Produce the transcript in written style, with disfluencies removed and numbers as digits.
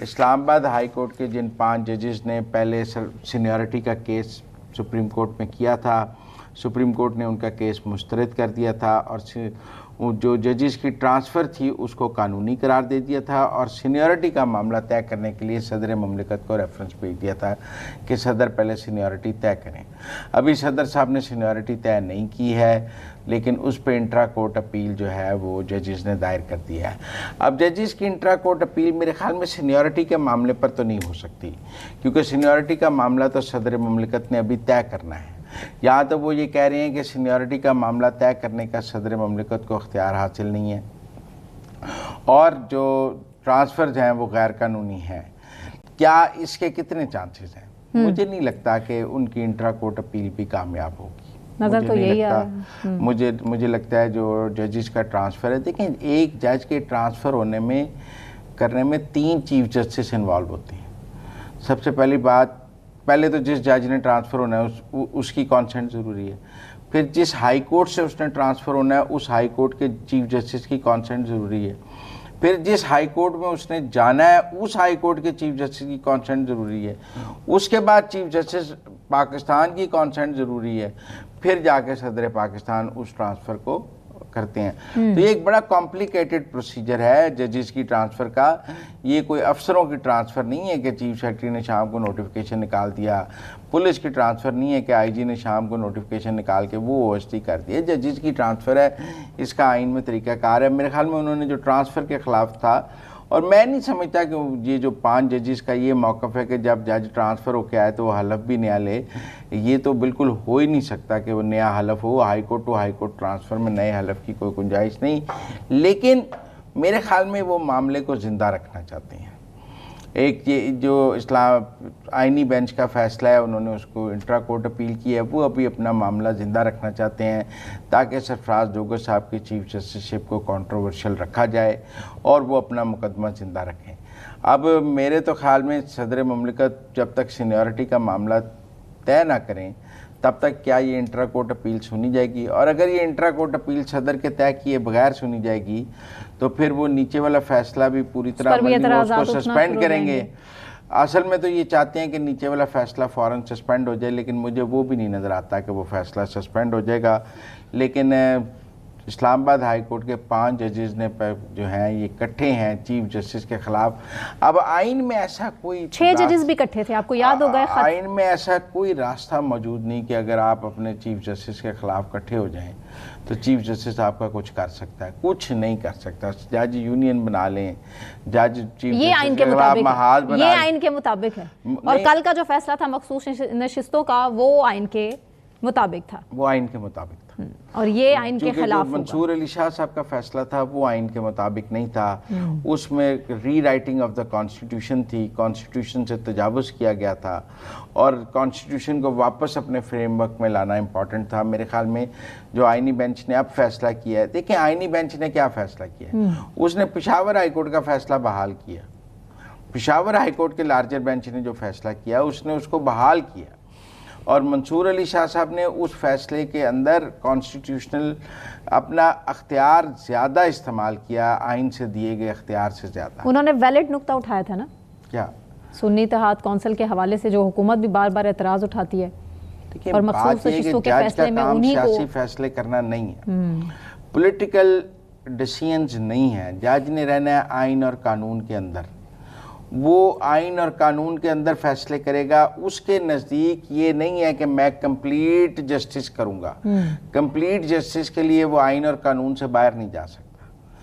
اسلام آباد high court کے جن 5 ججز نے پہلے سینیورٹی کا کیس سپریم کورٹ میں کیا تھا، سپریم کورٹ نے ان کا کیس مسترد کر دیا تھا اور جو ججز کی ٹرانسفر تھی اس کو قانونی قرار دے دیا تھا، اور سینیورٹی کا معاملہ طے کرنے کے لیے صدر مملکت کو ریفرنس بھیج دیا تھا کہ صدر پہلے سینیورٹی طے کریں۔ ابھی صدر صاحب نے سینیورٹی طے نہیں کی ہے، لیکن اس پہ انٹرا کورٹ اپیل جو ہے وہ ججز نے دائر کر دیا ہے۔ اب ججز کی انٹرا کورٹ اپیل میرے خیال میں سینیورٹی کے معاملے پر تو نہیں ہو سکتی، کیونکہ سینیورٹی کا معاملہ تو صدر مملکت نے ابھی طے کرنا ہے۔ یہاں تو وہ یہ کہہ رہے ہیں کہ سینیورٹی کا معاملہ طے کرنے کا صدر مملکت کو اختیار حاصل نہیں ہے، اور جو ٹرانسفرز ہیں وہ غیر قانونی ہیں۔ کیا اس کے کتنے چانسز ہیں؟ مجھے نہیں لگتا کہ ان کی انٹرا کورٹ اپیل بھی کامیاب ہوگی۔ نظر تو یہی ہے۔ مجھے لگتا ہے جو ججز کا ٹرانسفر ہے، دیکھیں ایک جج کے ٹرانسفر کرنے میں 3 چیف جسٹس انوالو ہوتے ہیں۔ سب سے پہلی بات، پہلے تو جس جج نے ٹرانسفر ہونا ہے اس کی کانسنٹ ضروری ہے، پھر جس ہائی کورٹ سے اس نے ٹرانسفر ہونا ہے اس ہائی کورٹ کے چیف جسٹس کی کانسنٹ ضروری ہے، پھر جس ہائی کورٹ میں اس نے جانا ہے اس ہائی کورٹ کے چیف جسٹس کی کانسنٹ ضروری ہے، اس کے بعد چیف جسٹس پاکستان کی کانسنٹ ضروری ہے، پھر جا کے صدر پاکستان اس ٹرانسفر کو کرتے ہیں۔ تو یہ ایک بڑا کمپلیکیٹڈ پروسیجر ہے ججز کی ٹرانسفر کا۔ یہ کوئی افسروں کی ٹرانسفر نہیں ہے کہ چیف سیکرٹری نے شام کو نوٹیفیکیشن نکال دیا، پولیس کی ٹرانسفر نہیں ہے کہ آئی جی نے شام کو نوٹیفیکیشن نکال کے وہ او ایس ٹی کر دیا۔ ججز کی ٹرانسفر ہے، اس کا آئین میں طریقہ کار ہے۔ میرے خیال میں انہوں نے جو ٹرانسفر کے خلاف تھا، اور میں نہیں سمجھتا کہ یہ جو 5 ججز کا یہ موقف ہے کہ جب جج ٹرانسفر ہو کے آئے تو وہ حلف بھی نیا لے، یہ تو بالکل ہو ہی نہیں سکتا کہ وہ نیا حلف ہو۔ High court to high court transfer میں نئے حلف کی کوئی گنجائش نہیں، لیکن میرے خیال میں وہ معاملے کو زندہ رکھنا چاہتے ہیں۔ ایک یہ جو آئینی بینچ کا فیصلہ ہے، انہوں نے اس کو انٹرا کورٹ اپیل کی ہے، وہ ابھی اپنا معاملہ زندہ رکھنا چاہتے ہیں تاکہ سرفراز جوگر صاحب کی چیف جسٹس کو کنٹروورشل رکھا جائے اور وہ اپنا مقدمہ زندہ رکھیں۔ اب میرے تو خیال میں صدر مملکت جب تک سینیورٹی کا معاملہ طے نہ کریں تب تک کیا یہ انٹرا کورٹ اپیل سنی جائے گی، اور اگر یہ انٹرا کورٹ اپیل صدر کے طے کیے بغیر سنی جائے گی تو پھر وہ نیچے والا فیصلہ بھی پوری طرح اس کو سسپینڈ کریں گے۔ اصل میں تو یہ چاہتے ہیں کہ نیچے والا فیصلہ فوراً سسپینڈ ہو جائے، لیکن مجھے وہ بھی نہیں نظر آتا کہ وہ فیصلہ سسپینڈ ہو جائے گا۔ لیکن اسلام آباد ہائی کورٹ کے 5 ججز نے جو ہیں یہ کٹھے ہیں چیف جسٹس کے خلاف۔ اب آئین میں ایسا کوئی 6 ججز بھی کٹھے تھے، آپ کو یاد ہوگا خط۔ آئین میں ایسا کوئی راستہ موجود نہیں کہ اگر آپ اپنے چیف جسٹس کے خلاف کٹھے ہو جائیں تو چیف جسٹس آپ کا کچھ کر سکتا ہے، کچھ نہیں کر سکتا۔ جج یونین بنا لیں، جج چیف جسٹس کے خلاف محاذ بنا لیں، یہ آئین کے مطابق ہے، اور کل کا جو فیصلہ تھا مخصوص نشستوں کا وہ آئین کے مطابق تھا، وہ آئین کے مطابق تھا، اور یہ آئین کے خلاف جو منصور علی شاہ صاحب کا فیصلہ تھا وہ آئین کے مطابق نہیں تھا۔ اس میں ری رائٹنگ آف دا کانسٹیٹیوشن تھی، کانسٹیٹیوشن سے تجاوز کیا گیا تھا، اور کانسٹیٹیوشن کو واپس اپنے فریم ورک میں لانا امپورٹنٹ تھا۔ میرے خیال میں جو آئینی بینچ نے اب فیصلہ کیا ہے، دیکھیں آئینی بینچ نے کیا فیصلہ کیا ہے، اس نے پشاور ہائی کورٹ کا فیصلہ بحال کیا۔ پشاور ہائی کورٹ کے لارجر بینچ نے جو فیصلہ کیا اس نے اس کو بحال کیا، اور منصور علی شاہ صاحب نے اس فیصلے کے اندر کانسٹیٹیوشنل اپنا اختیار زیادہ استعمال کیا، آئین سے دیے گئے اختیار سے زیادہ۔ انہوں نے ویلڈ نقطہ اٹھایا تھا نا، کیا سنی اتحاد کونسل کے حوالے سے جو حکومت بھی بار بار اعتراض اٹھاتی ہے، اور مخصوص نشستوں کے فیصلے میں انہی کو سیاسی فیصلے کرنا نہیں ہے، پولیٹیکل ڈیسیژنز نہیں ہیں۔ جج نے رہنا ہے آئین اور قانون کے اندر، وہ آئین اور قانون کے اندر فیصلے کرے گا۔ اس کے نزدیک یہ نہیں ہے کہ میں کمپلیٹ جسٹس کروں گا، کمپلیٹ جسٹس کے لیے وہ آئین اور قانون سے باہر نہیں جا سکتا۔